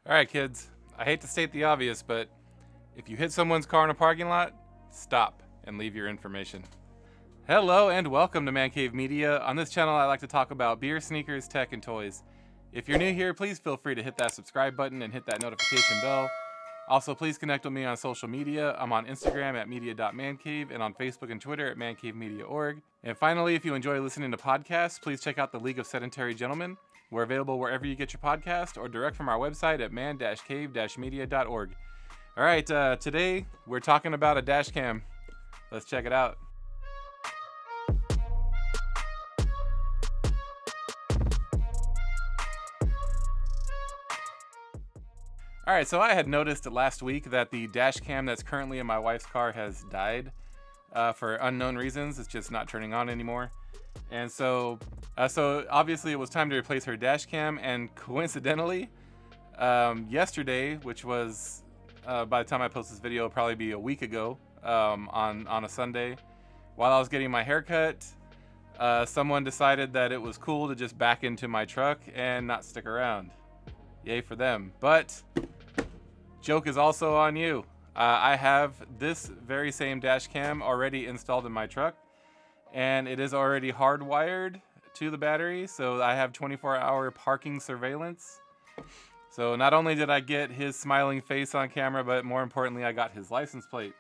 Alright kids, I hate to state the obvious, but if you hit someone's car in a parking lot, stop and leave your information. Hello and welcome to Man Cave Media. On this channel I like to talk about beer, sneakers, tech, and toys. If you're new here, please feel free to hit that subscribe button and hit that notification bell. Also, please connect with me on social media. I'm on Instagram at media.mancave and on Facebook and Twitter at mancavemedia.org. And finally, if you enjoy listening to podcasts, please check out the League of Sedentary Gentlemen. We're available wherever you get your podcast or direct from our website at man-cave-media.org. All right, today we're talking about a dash cam. Let's check it out. All right, so I had noticed last week that the dash cam that's currently in my wife's car has died for unknown reasons. It's just not turning on anymore. And so obviously it was time to replace her dash cam, and coincidentally, yesterday, which was, by the time I post this video, it'll probably be a week ago, on a Sunday, while I was getting my hair cut, someone decided that it was cool to just back into my truck and not stick around. Yay for them. But joke is also on you. I have this very same dash cam already installed in my truck, and it is already hardwired to the battery, so I have 24-hour parking surveillance. So not only did I get his smiling face on camera, but more importantly, I got his license plate.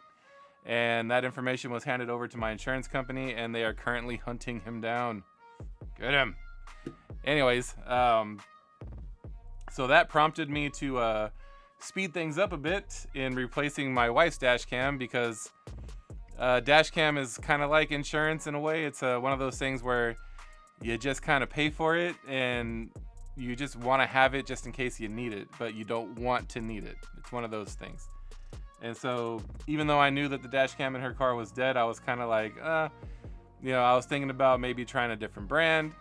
And that information was handed over to my insurance company, and they are currently hunting him down. Get him. Anyways, so that prompted me to speed things up a bit in replacing my wife's dash cam, because dash cam is kind of like insurance in a way. It's one of those things where you just kind of pay for it and you just want to have it just in case you need it, but you don't want to need it. It's one of those things. And so even though I knew that the dash cam in her car was dead, I was kind of like, you know, I was thinking about maybe trying a different brand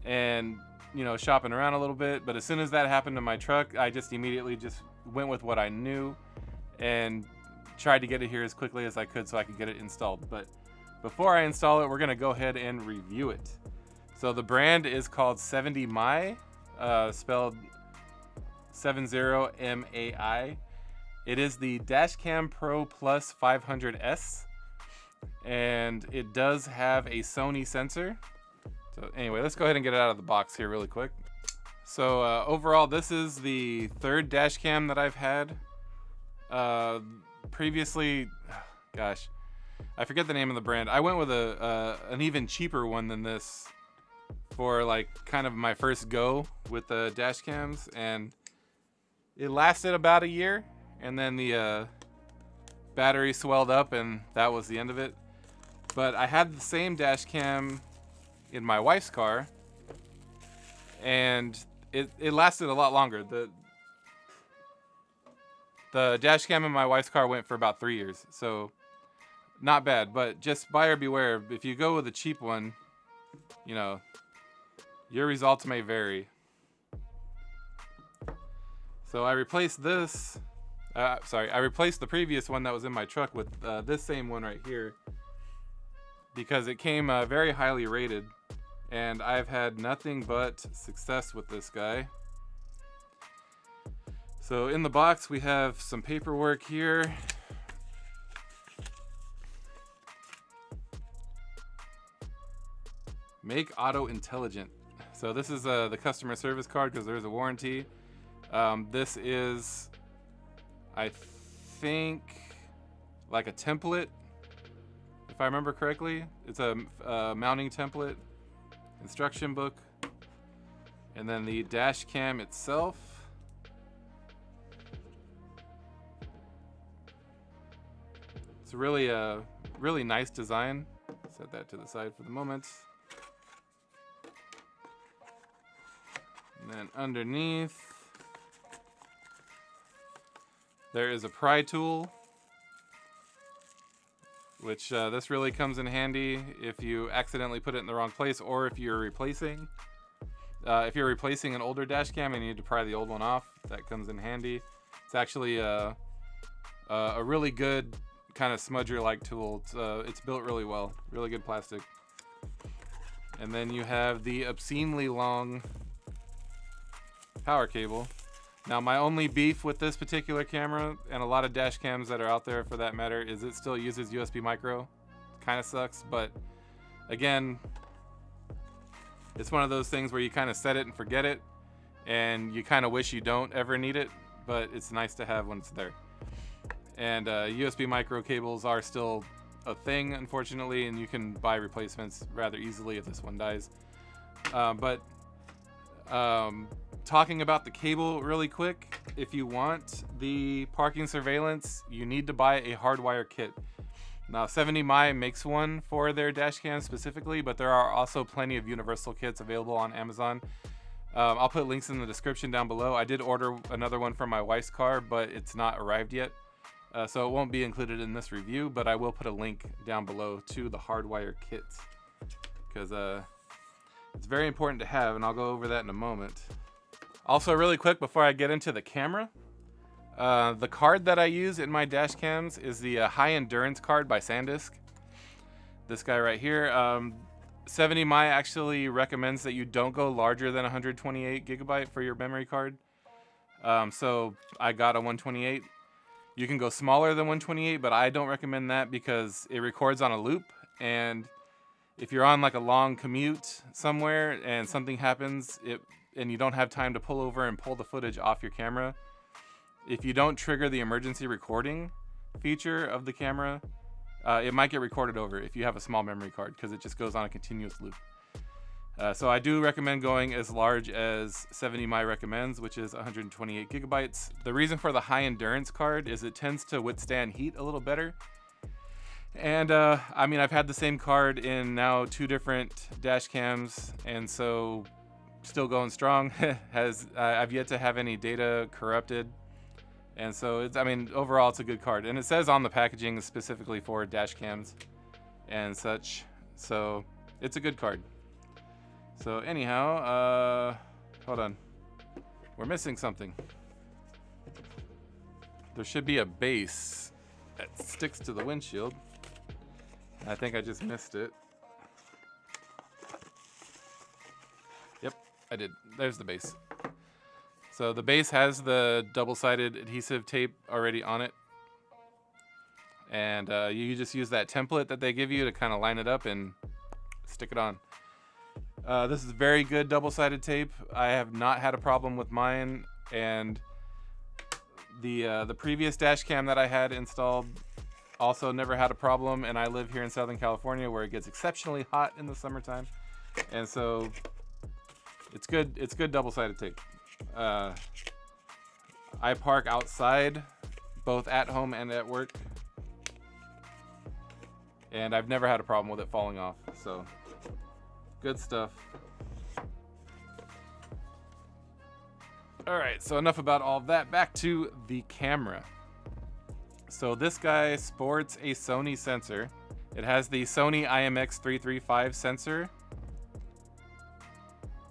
and, you know, shopping around a little bit. But as soon as that happened to my truck, I just immediately just went with what I knew and tried to get it here as quickly as I could so I could get it installed. But before I install it, we're gonna go ahead and review it. So the brand is called 70mai, spelled 70mai. It is the Dashcam Pro Plus A500S, and it does have a Sony sensor. So anyway, let's go ahead and get it out of the box here really quick. So overall, this is the third dash cam that I've had. Previously, gosh, I forget the name of the brand. I went with an even cheaper one than this for like kind of my first go with the dash cams, and it lasted about a year, and then the battery swelled up and that was the end of it. But I had the same dash cam in my wife's car, and it lasted a lot longer. The dash cam in my wife's car went for about 3 years, so not bad. But just buyer beware. If you go with a cheap one, you know, your results may vary. So I replaced this. I replaced the previous one that was in my truck with this same one right here, because it came very highly rated, and I've had nothing but success with this guy. So in the box we have some paperwork here. Make auto intelligent. So this is the customer service card, because there's a warranty. This is, I think, like a template, if I remember correctly. It's a mounting template, instruction book, and then the dash cam itself. It's really a really nice design. Set that to the side for the moment. And then underneath, there is a pry tool, which this really comes in handy if you accidentally put it in the wrong place, or if you're replacing. If you're replacing an older dash cam and you need to pry the old one off, that comes in handy. It's actually a really good kind of smudger-like tool. It's built really well, really good plastic. And then you have the obscenely long power cable. Now, my only beef with this particular camera, and a lot of dash cams that are out there for that matter, is it still uses USB micro. Kind of sucks, but again, it's one of those things where you kind of set it and forget it, and you kind of wish you don't ever need it, but it's nice to have when it's there. And USB micro cables are still a thing, unfortunately, and you can buy replacements rather easily if this one dies. Talking about the cable really quick, if you want the parking surveillance, you need to buy a hardwire kit. Now, 70mi makes one for their dash cam specifically, but there are also plenty of universal kits available on Amazon. I'll put links in the description down below. I did order another one for my wife's car, but it's not arrived yet. So it won't be included in this review, but I will put a link down below to the hardwire kit, because it's very important to have, and I'll go over that in a moment. Also, really quick before I get into the camera, the card that I use in my dash cams is the high endurance card by SanDisk. This guy right here. 70mi actually recommends that you don't go larger than 128 gigabyte for your memory card. So I got a 128. You can go smaller than 128, but I don't recommend that because it records on a loop, and if you're on like a long commute somewhere and something happens, and you don't have time to pull over and pull the footage off your camera, if you don't trigger the emergency recording feature of the camera, it might get recorded over if you have a small memory card, because it just goes on a continuous loop. So I do recommend going as large as 70mi recommends, which is 128 gigabytes. The reason for the high endurance card is it tends to withstand heat a little better. And I mean, I've had the same card in now 2 different dash cams, and so still going strong. I've yet to have any data corrupted, and so I mean, overall it's a good card, and it says on the packaging specifically for dash cams and such, so it's a good card. So anyhow, hold on, we're missing something. There should be a base that sticks to the windshield. I think I just missed it. Yep, I did. There's the base. So the base has the double-sided adhesive tape already on it. And you just use that template that they give you to kind of line it up and stick it on. This is very good double-sided tape. I have not had a problem with mine, and the previous dash cam that I had installed also never had a problem, and I live here in Southern California where it gets exceptionally hot in the summertime, and so it's good double-sided tape. I park outside both at home and at work, and I've never had a problem with it falling off, so good stuff. Alright, so enough about all of that. Back to the camera. So this guy sports a Sony sensor. It has the Sony IMX335 sensor,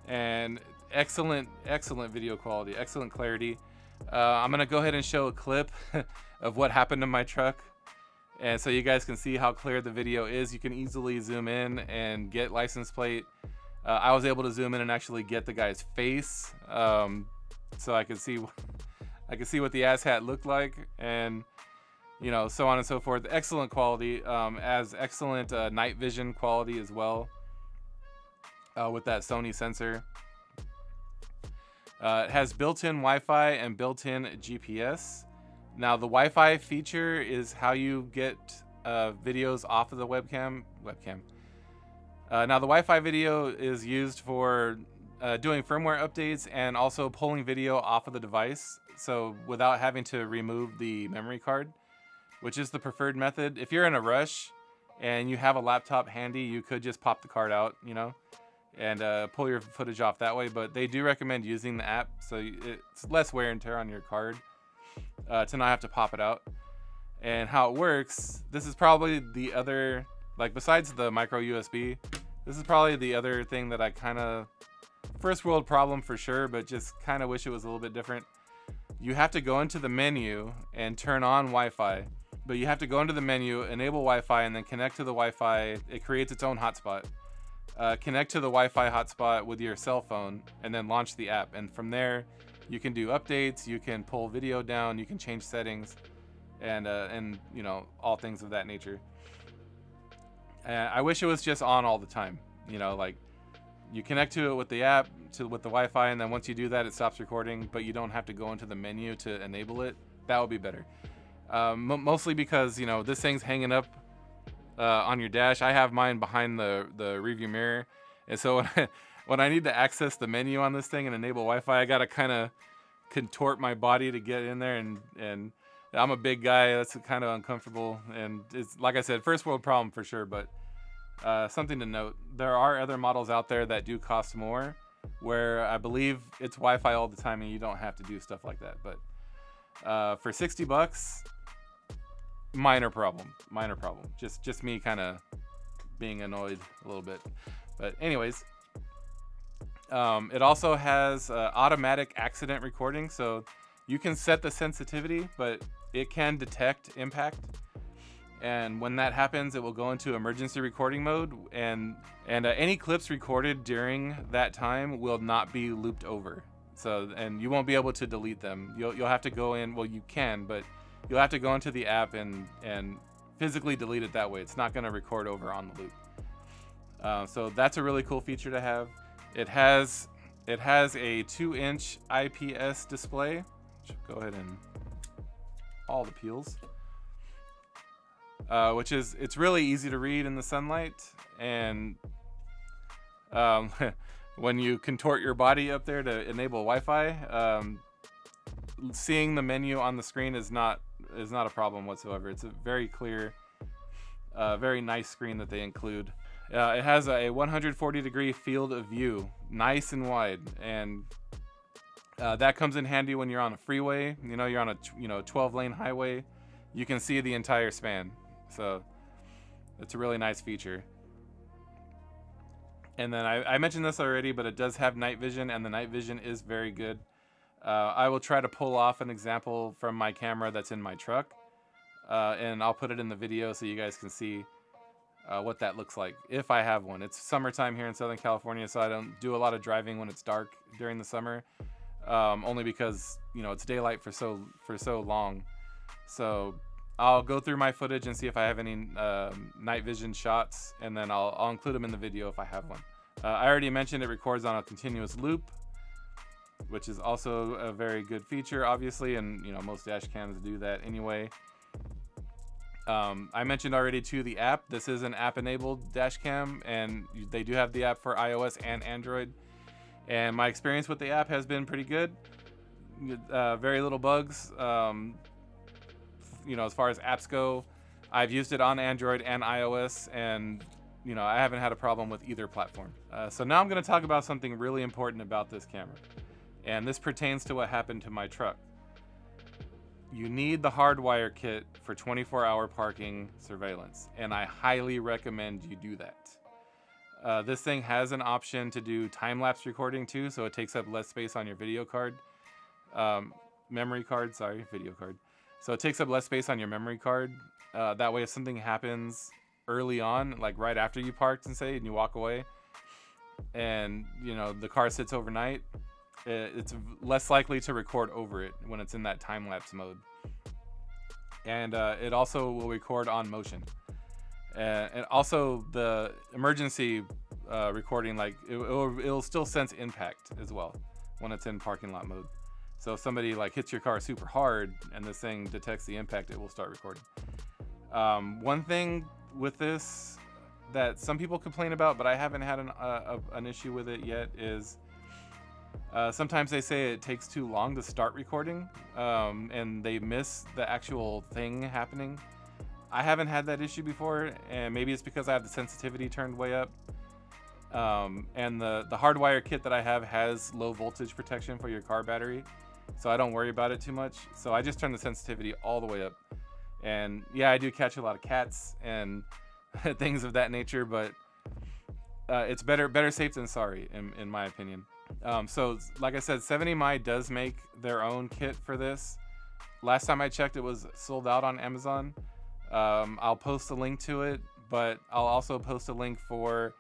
and excellent video quality, excellent clarity. I'm gonna go ahead and show a clip of what happened to my truck, and so you guys can see how clear the video is. You can easily zoom in and get license plate. I was able to zoom in and actually get the guy's face, so I could see what the asshat looked like, and you know, so on and so forth. Excellent quality, as excellent night vision quality as well, with that Sony sensor. It has built-in Wi-Fi and built-in GPS. Now the Wi-Fi feature is how you get videos off of the webcam. Now the Wi-Fi video is used for doing firmware updates and also pulling video off of the device, so without having to remove the memory card, which is the preferred method. If you're in a rush and you have a laptop handy, you could just pop the card out, you know, and pull your footage off that way, but they do recommend using the app, so it's less wear and tear on your card to not have to pop it out. And how it works, this is probably the other, like besides the micro USB, this is probably the other thing that I kind of, first world problem for sure, but just kind of wish it was a little bit different. You have to go into the menu and turn on Wi-Fi, but you have to go into the menu, enable Wi-Fi, and then connect to the Wi-Fi. It creates its own hotspot. Connect to the Wi-Fi hotspot with your cell phone, and then launch the app. And from there, You can do updates, you can pull video down, you can change settings, and you know, all things of that nature. I wish it was just on all the time. You know, like you connect to it with the app, with the Wi-Fi, and then once you do that, it stops recording, but you don't have to go into the menu to enable it. That would be better. Mostly because, you know, this thing's hanging up on your dash. I have mine behind the rearview mirror, and so when I need to access the menu on this thing and enable Wi-Fi, I gotta kind of contort my body to get in there, and I'm a big guy. That's kind of uncomfortable, and it's, like I said, first world problem for sure. But something to note: there are other models out there that do cost more, where I believe it's Wi-Fi all the time, and you don't have to do stuff like that. But for $60, minor problem. Just me kind of being annoyed a little bit. But anyways, it also has automatic accident recording, so you can set the sensitivity, but it can detect impact, and when that happens, it will go into emergency recording mode, and any clips recorded during that time will not be looped over. So, and you won't be able to delete them. You'll have to go in. Well, you can, but you'll have to go into the app and physically delete it that way. It's not going to record over on the loop. So that's a really cool feature to have. It has a 2-inch IPS display. Go ahead and all the peels, it's really easy to read in the sunlight, and when you contort your body up there to enable Wi-Fi, seeing the menu on the screen is not a problem whatsoever. It's a very clear, very nice screen that they include. It has a 140-degree field of view, nice and wide, and that comes in handy when you're on a freeway. You know, you're on a 12-lane highway. You can see the entire span, so it's a really nice feature. And then I mentioned this already, but it does have night vision, and the night vision is very good. I will try to pull off an example from my camera that's in my truck, and I'll put it in the video so you guys can see what that looks like if I have one. It's summertime here in Southern California, so I don't do a lot of driving when it's dark during the summer, only because, you know, it's daylight for so long. So I'll go through my footage and see if I have any night vision shots, and then I'll include them in the video if I have one. I already mentioned it records on a continuous loop, which is also a very good feature, obviously, and you know, most dash cams do that anyway. I mentioned already too the app. This is an app-enabled dash cam, and they do have the app for iOS and Android. And my experience with the app has been pretty good. Very little bugs. You know, as far as apps go, I've used it on Android and iOS, and you know, I haven't had a problem with either platform. So now I'm going to talk about something really important about this camera, and this pertains to what happened to my truck. You need the hardwire kit for 24-hour parking surveillance, and I highly recommend you do that. This thing has an option to do time-lapse recording too, so it takes up less space on your video card. Memory card, sorry, video card. So it takes up less space on your memory card. That way, if something happens early on, like right after you parked and you walk away, and you know, the car sits overnight, it's less likely to record over it when it's in that time-lapse mode. And it also will record on motion. And also the emergency recording, like it'll still sense impact as well when it's in parking lot mode. So if somebody like hits your car super hard and this thing detects the impact, it will start recording. One thing with this that some people complain about, but I haven't had an issue with it yet, is sometimes they say it takes too long to start recording, and they miss the actual thing happening. I haven't had that issue before, and maybe it's because I have the sensitivity turned way up. And the hardwire kit that I have has low voltage protection for your car battery, so I don't worry about it too much. So I just turn the sensitivity all the way up. And yeah, I do catch a lot of cats and things of that nature, but it's better safe than sorry, in my opinion. So like I said, 70mi does make their own kit for this. Last time I checked, it was sold out on Amazon. I'll post a link to it, but I'll also post a link for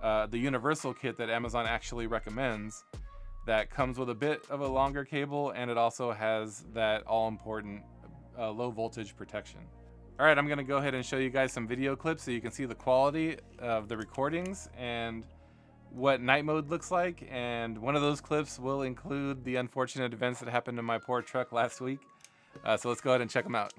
the universal kit that Amazon actually recommends. that comes with a bit of a longer cable, and it also has that all-important low voltage protection. All right, I'm gonna go ahead and show you guys some video clips so you can see the quality of the recordings and what night mode looks like. And one of those clips will include the unfortunate events that happened to my poor truck last week. So let's go ahead and check them out.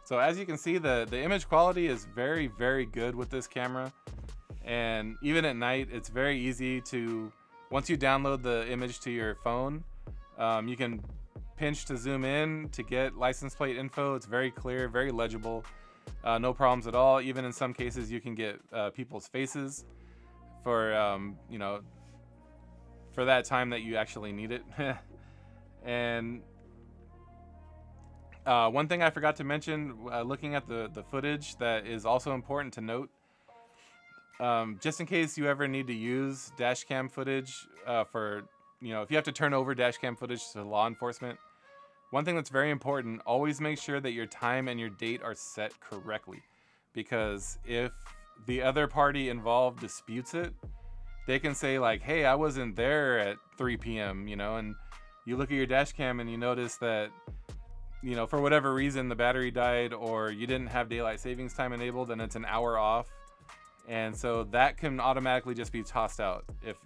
So as you can see, the image quality is very, very good with this camera. And even at night, it's very easy to, once you download the image to your phone, you can pinch to zoom in to get license plate info. It's very clear, very legible, no problems at all. Even in some cases, you can get people's faces for, you know, for that time that you actually need it. And one thing I forgot to mention, looking at the footage, that is also important to note, just in case you ever need to use dash cam footage for, you know, if you have to turn over dash cam footage to law enforcement, one thing that's very important, always make sure that your time and your date are set correctly. Because if the other party involved disputes it, they can say like, hey, I wasn't there at 3 p.m., you know, and you look at your dash cam and you notice that, you know, for whatever reason, the battery died or you didn't have daylight savings time enabled and it's an hour off. And so that can automatically just be tossed out if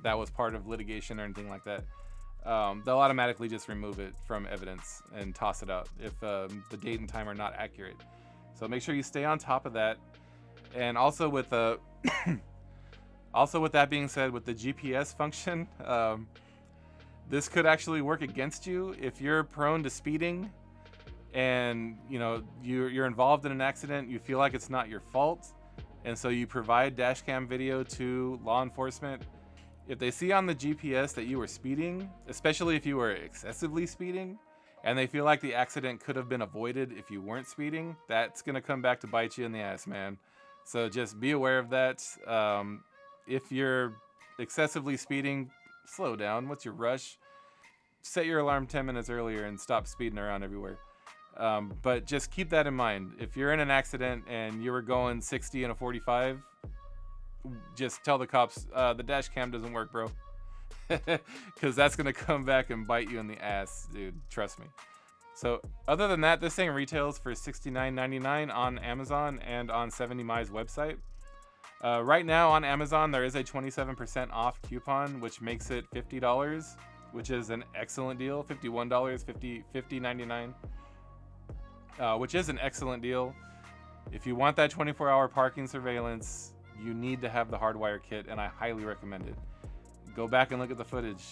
that was part of litigation or anything like that. They'll automatically just remove it from evidence and toss it out if the date and time are not accurate. So make sure you stay on top of that. And also with also with that being said, with the GPS function, this could actually work against you if you're prone to speeding and, you know, you're involved in an accident, you feel like it's not your fault, and so you provide dash cam video to law enforcement. If they see on the GPS that you were speeding, especially if you were excessively speeding, and they feel like the accident could have been avoided if you weren't speeding, that's gonna come back to bite you in the ass, man. So just be aware of that. If you're excessively speeding, slow down. What's your rush? Set your alarm 10 minutes earlier and stop speeding around everywhere. But just keep that in mind. If you're in an accident and you were going 60 in a 45, just tell the cops, the dash cam doesn't work, bro. Because that's going to come back and bite you in the ass, dude. Trust me. So other than that, this thing retails for $69.99 on Amazon and on 70mi's website. Right now on Amazon, there is a 27% off coupon, which makes it $50, which is an excellent deal. $51, $50.99, which is an excellent deal. If you want that 24-hour parking surveillance, you need to have the hardwire kit, and I highly recommend it. Go back and look at the footage.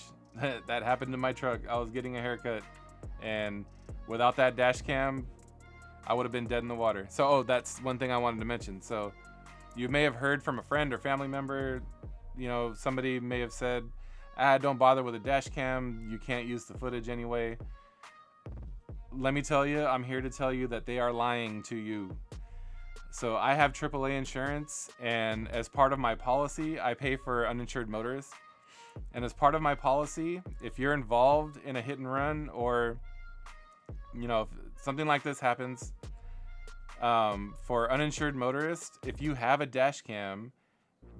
That happened to my truck. I was getting a haircut, and without that dash cam, I would have been dead in the water. So, oh, that's one thing I wanted to mention. So, you may have heard from a friend or family member, you know, somebody may have said, don't bother with a dash cam. You can't use the footage anyway. Let me tell you, I'm here to tell you that they are lying to you. So I have AAA insurance, and as part of my policy, I pay for uninsured motorists. And as part of my policy, if you're involved in a hit and run, or, you know, if something like this happens, for uninsured motorists, if you have a dash cam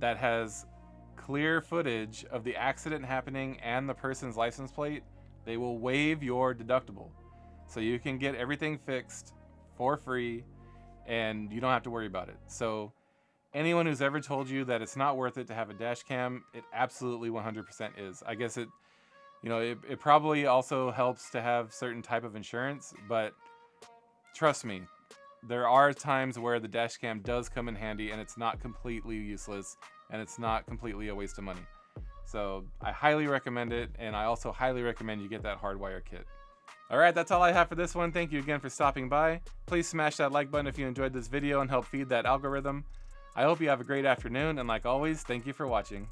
that has clear footage of the accident happening and the person's license plate, they will waive your deductible. So you can get everything fixed for free, and you don't have to worry about it. So anyone who's ever told you that it's not worth it to have a dash cam, it absolutely 100% is. I guess it, you know, it probably also helps to have certain type of insurance, but trust me, there are times where the dash cam does come in handy, and it's not completely useless, and it's not completely a waste of money. So I highly recommend it, and I also highly recommend you get that hardwire kit. Alright, that's all I have for this one. Thank you again for stopping by. Please smash that like button if you enjoyed this video and help feed that algorithm. I hope you have a great afternoon, and like always, thank you for watching.